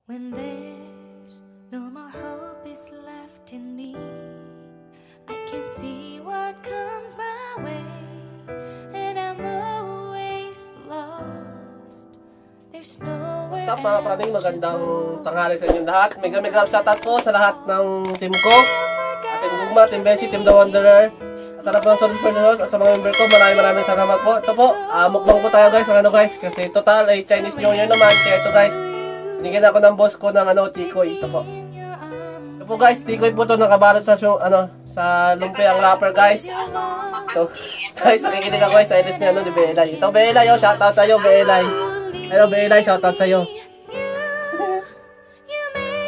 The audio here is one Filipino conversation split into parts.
When there's no more hope is left in me, I can see what comes my way, and I'm always lost. There's nowhere. What's up mga praning, magandang tanghali sa inyong lahat. Mega shoutout po sa lahat ng team ko. Team Gugma, Team Bensi, Team The Wanderer. At sa lahat ng solid persons at sa mga member ko, maraming salamat po. Ito po, mukbang po tayo guys, guys, kasi total ay Chinese New Year naman. Kaya ito guys, binigyan ako ng boss ko ng tikoy. Ito po. Ito po guys, tikoy po ito nakabalot sa sa lumpia ang wrapper guys. Ito. Guys, nakikinig ako guys sa ilis ni Belay. Ito Belay, shoutout sa iyo Belay. Hello Belay, shoutout sa iyo.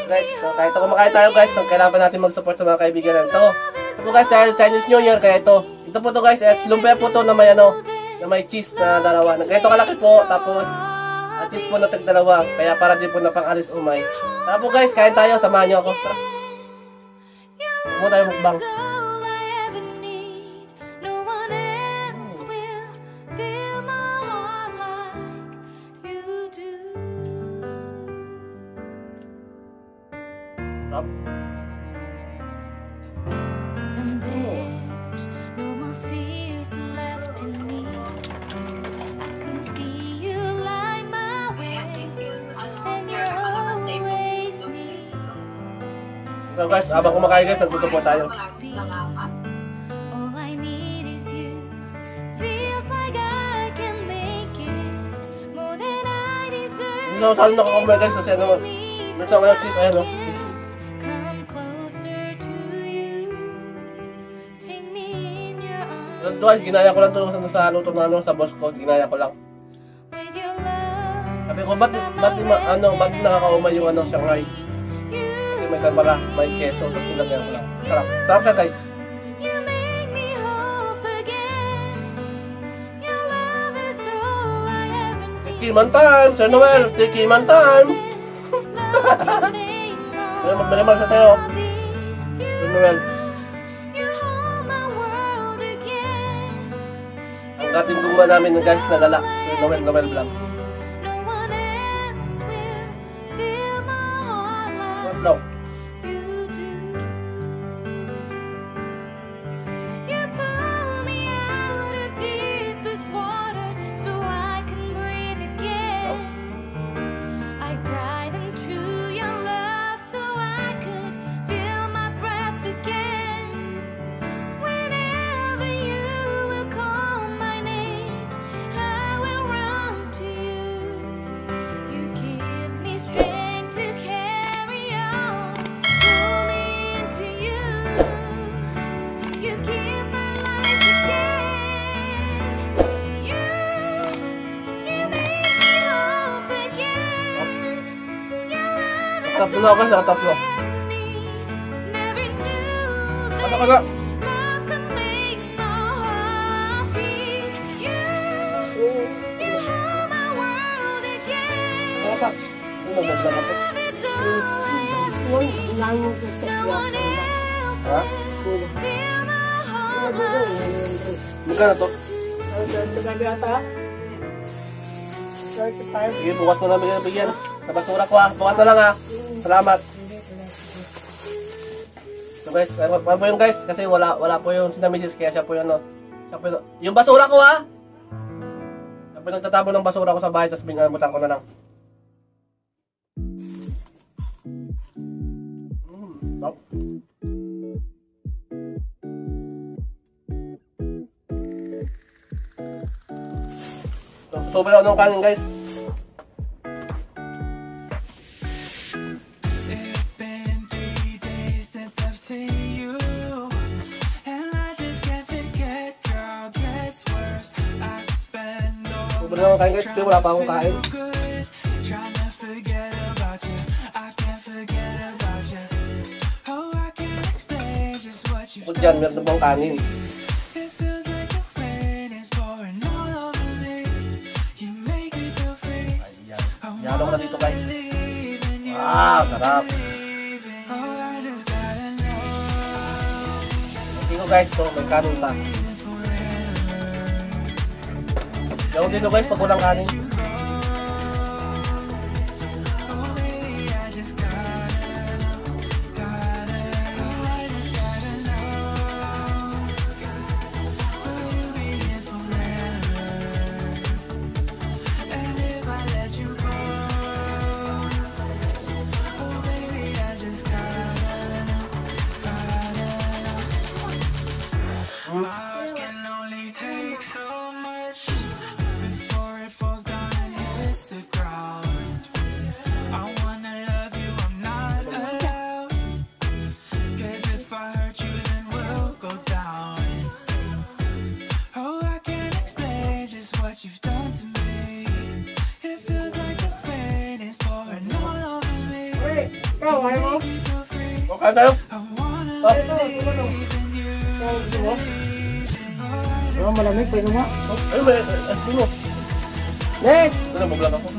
Guys, kahit ito kumakain tayo guys, kailangan natin mag-support sa mga kaibigan nito. Ito po guys, dahil Chinese New Year, kaya ito. Ito po to guys, lumpia po to na may na may cheese na dalawa. Ganito kalaki po, tapos cheese po na tag-dalawa, kaya para din po na pang-alis umay. Tara po guys, kain tayo, samahan niyo ako. Tara. Huwag tayo mukbang. And there's no more fears left in me. I can see you light my way, and you're always near. So guys, habang kumakain guys, nagsusupport tayo. All I need is you. Feels like I can make it more than I deserve. Hindi sa salo nakakumay guys, kasi meron sa mga cheese, ayan Come closer to you. Take me in your arms. Guys, ginaya ko lang ito sa luto na sa boss ko, ginaya ko lang. With your love. Sabi ko, ba't di nakakaumay yung Shanghai? Kasi may kalmara, may keso, tapos nilagyan ko lang. Sarap. Sarap siya guys. You make me hope again. Your love is all I ever need. Tikiman time, Sir Noel, tikiman time. Love your name on Magmalamal sa tayo. beat. Sir Noel. You hold my world again. Ang kating gugma namin guys, nagala. Sir Noel Vlogs. No one else will fill my heart What like daw? you do. You pull me out of deepest water so I can breathe again. I dive into your love so I could feel my breath again. Whenever you will call my name, I will run to you. You give me strength to carry on. Pull me into you. You give my life again. You make me hope again. Your love is Tatlo na ako guys, nakatatlo. never knew Ano that ka na? love can make my heart beat. You hold my world again. Ano ka? Ano magmamag ako? It's all no one else Ha? will fill my heart like Magkano to? $35. Sige, bukas mo namin yung bigyan. Sa basura ko bukas na lang Salamat. So guys, ano po yun guys? Kasi wala po yung sinamisis, kaya siya po yun siya po yung basura ko siya po nagtatapon ng basura ko sa bahay, tapos binabutan ko na lang. Stop. Sobrang ako ng kanin guys. It's been 3 days since I've seen you, and I just can't forget, girl, gets worse. I spend all Sobrang ako ng kanin guys, kasi wala pa akong kain. good, trying to forget about you. I can't forget about you. Oh, I can't explain just what you've Bukod dyan, meron na bang kanin? It feels like the rain is pouring all over me. You make me feel free. Yalo ko na dito guys. Believe in you. Wow, sarap. Oh, I just gotta know. Dito guys, may kanin pa. Gawin dito guys, pag walang kanin. Oh, baby, I Ikaw, ayaw mo? Okay tayo. Oh. Gusto mo? Oh, malamig. Pwede mo. Ay, may SP mo. Nes! Ito na, mag-vlog ako.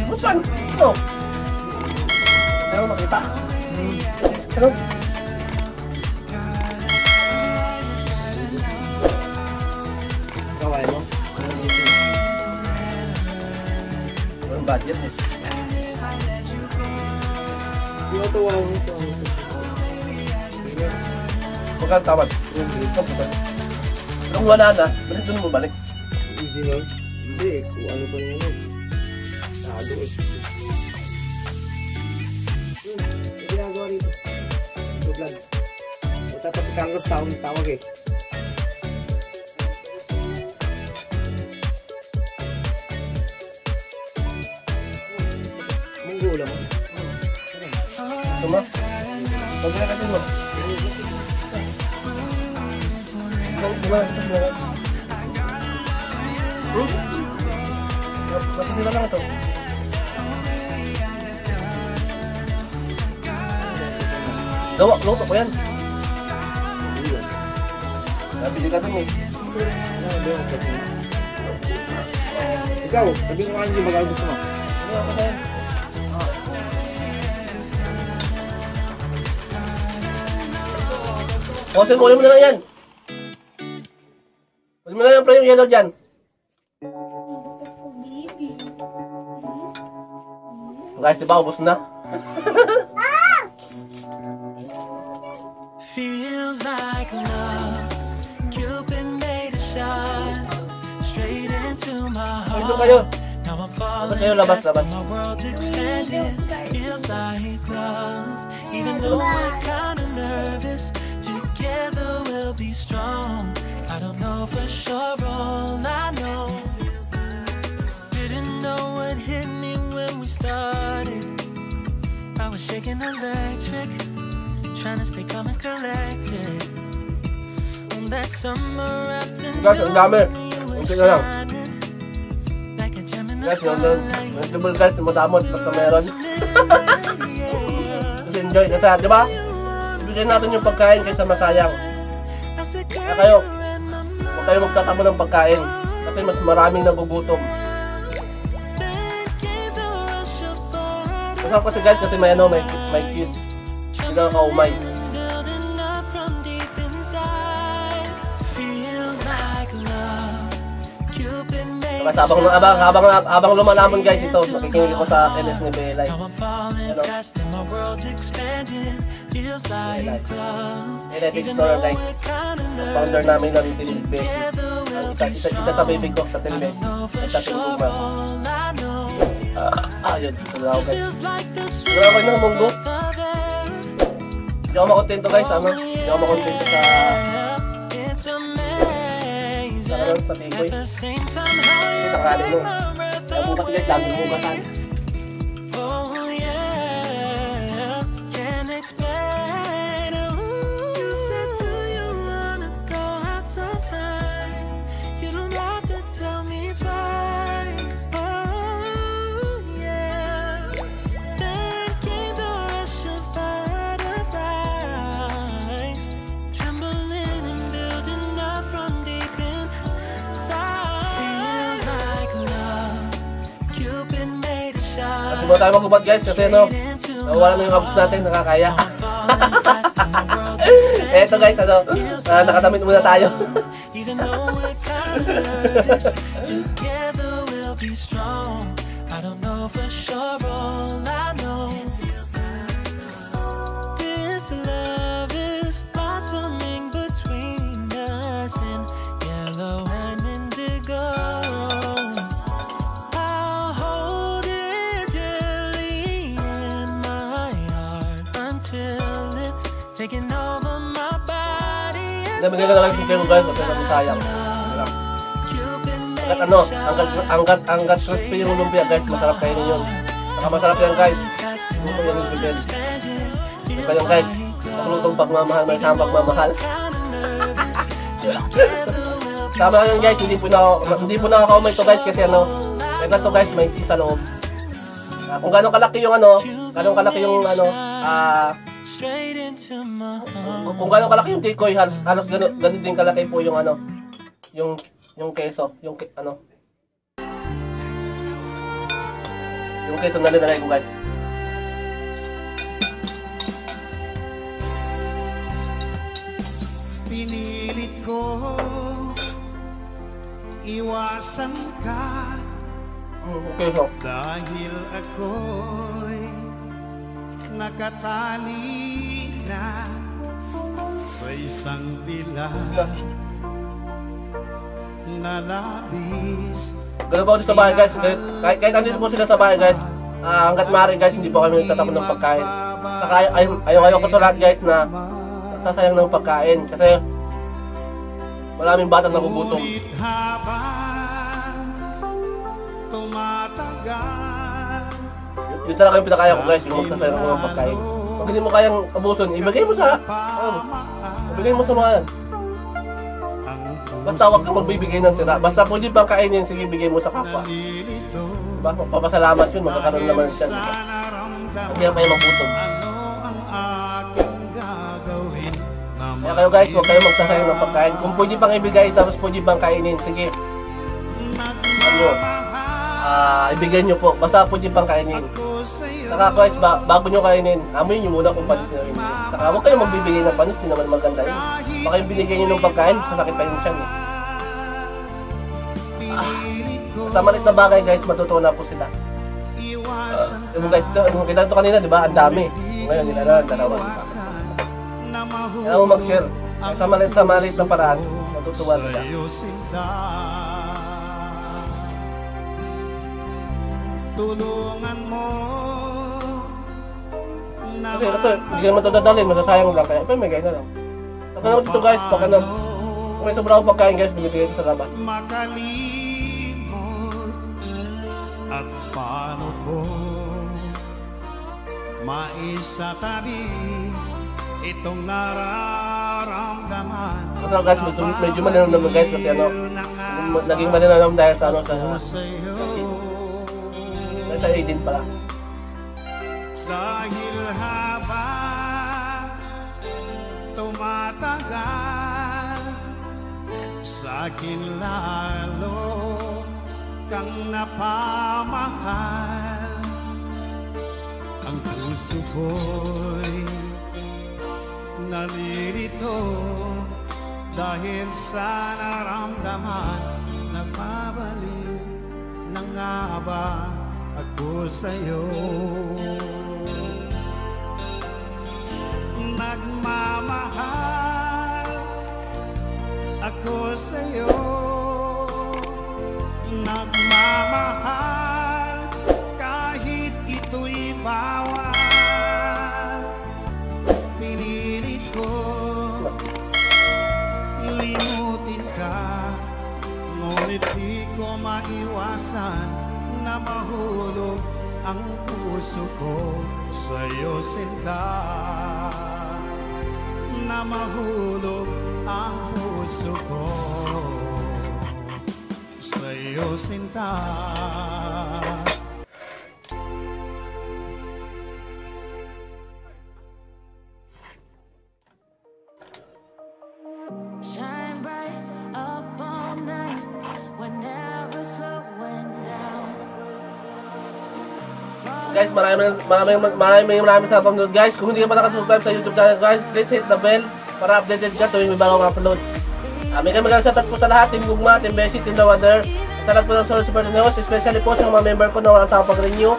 Gusto Ano? Ayaw mo makita. Ano? Ikaw, ayaw mo? Walang budget eh. Yung ito, wow. Magkang tawad. Anong wala na? Balik doon mo balik. Original? Hindi, kung ano pa yun eh. Talo eh. Yung ginagawa rito. Ito vlog. Tapos si Carlos tawag eh. Munggo lang. Tuma? Pag-rekatin mo. Basta sila lang ito. Gawa, luto ko yan. Nabili ka dun eh. Ikaw, sabihin mo kayo hindi magkakagusto gusto mo. Ano ako na yan? Kasi kunin mo na lang yan. Kunin mo na lang yung yellow dyan. Guys, diba ubos na? Feels like love. Cupid made a shot straight into my Dito heart. kayo. Now I'm Labas falling kayo, labas, fast labas. and my world's expanding. Feels like love. Even though we're kinda nervous, together we'll be strong. I don't know for sure, all I know. Didn't know what hit me when we started. I was shaking electric, trying to stay calm and collected. On that summer afternoon, Guys, ang dami. Unti na lang. like a gem in the Guys, yung sunlight. vegetable guys, tumudamot basta meron. Kasi enjoy kasi, di ba? Ibigay natin yung pagkain kaysa masayang. Kaya kayo, huwag kayo magtatamo ng pagkain. Kasi mas maraming nagugutom. Masarap kasi guys, kasi may ano, may cheese. Hindi ka kaumay. Building up from deep inside. Feels like love. Cupid made Kasi habang lumalamon guys ito, makikinig ako sa LS ni Belay. Now I'm falling fast and my world's expanding. Feels like love. LS Explorer guys. Founder namin ng Team Bessie. Isa sa baby ko sa Team Bessie. Sa Team Guma. All I know Yun. Wala ako guys. feels like the Wala ako ng munggo. of air. Hindi ako makontento guys. Hindi ako makontento sa It's amazing. sa tikoy. At the same time, how you Tanghali take mo. my breath Kaya bukas guys, daming hugasan. Oh yeah, can't explain. You said, do you wanna go out sometime? You don't have to tell me twice. Oh yeah. Then came the rush of butterflies, trembling and building up from deep inside. Feels like love. Cupid made a shot. At muna tayo maghubat guys kasi nawala na yung abs natin, nakakaya. Eto guys, nakadamit muna tayo. Even though we're kind of nervous, together we'll be strong. I don't know for sure, all I know. This love is blossoming between us in yellow and indigo. I'll hold it gently in my heart until it's taking over my body. Hindi, magiging lang kayo guys, kasi naman sayang. Hanggat crispy yung lumpia guys, masarap kainin yun. Saka masarap yan guys. Luto yan yung bibel. Ito yung guys, paglutong pagmamahal, may isang pagmamahal. Tama yun guys, hindi po nakakaumay to guys kasi may ganito guys, may cheese sa loob. Kung gaano kalaki yung ano, straight into my arms. kung gaano kalaki yung tikoy, halos ganun din kalaki po yung ano, yung keso, yung keso na linalagay ko guys. Pinilit ko iwasan ka Yung keso. dahil ako'y nakatali na sa isang dilag na labis. Ganun po dito sa bahay guys, kahit andito po sila sa bahay guys, hanggat maaari guys, hindi po kami nagtatapon ng pagkain. Saka ayaw ko sa lahat guys na sasayang ng pagkain kasi maraming batang nagugutom. Ngunit habang tumatagal, Yun talaga yung pinakaya ko guys, yung magsasayang ako ng pagkain. Pag hindi mo kayang abuson, ibigay mo sa mga yan. Basta huwag kang magbibigay ng sira. Basta pwede bang kainin, sige bigay mo sa kapwa. Diba? Papasalamat yun, magkakaroon naman siya. Ang hirap kayo magbutom. Kaya kayo guys, huwag kayo magsasayang ng pagkain. Kung pwede pang ibigay, tapos pwede pang kainin, sige. Ibigay nyo po. Basta pwede pang kainin. Saka guys, bago nyo kainin, amoy nyo muna kung panis nyo rin. Saka huwag kayo magbibigay ng panis, di naman maganda yun. Baka yung binigay nyo ng pagkain, sasakit pa yun siya. Sa maliit na bagay guys, matutuwa na po sila. Guys, kita ito kanina, di ba? Ang dami. Ngayon, nila dalawa. Kailangan mo mag-share. Sa maliit na paraan, matutuwa sila. Tulungan mo Kasi ito, hindi naman ito dadalhin, masasayang lang. Kaya pamigay na lang. Saka naman dito guys, baka na kung may sobra akong pagkain guys, binibigay ko sa labas. makalimot at paano ko maisatabi itong nararamdaman. Ito guys, medyo malinam naman guys kasi naging malinam dahil sa sa 18 pala. Dahil habang tumatagal, sa akin lalo kang napamahal. Ang puso ko'y nalilito dahil sa naramdaman. Nagmabalik na nga ba ako sa'yo? Nagmamahal ako sa'yo. Nagmamahal kahit ito'y bawal. Pinilit ko limutin ka, ngunit di ko maiwasan na mahulog ang puso ko sa'yo, sinta. Na mahulog ang puso ko sa'yo, sinta. Shine bright up all night, whenever slowing down. Guys, maraming sa panonood guys. Kung hindi ka pa nakasubscribe sa YouTube channel guys, please hit the bell para updated ka tuwing may bagong upload. May shoutout po sa lahat, Team Gugma, Team Beshi, Team The Wonder. Sa lahat po ng Super News, especially po sa mga member ko na wala sa pag-renew.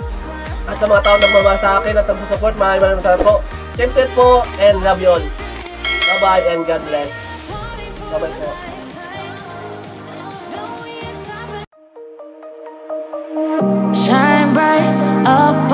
At sa mga tao na nagmamahal sa akin at nagsusupport, maraming salamat po. Safe po and love you all. Bye-bye and God bless. Bye-bye po. Shine bright up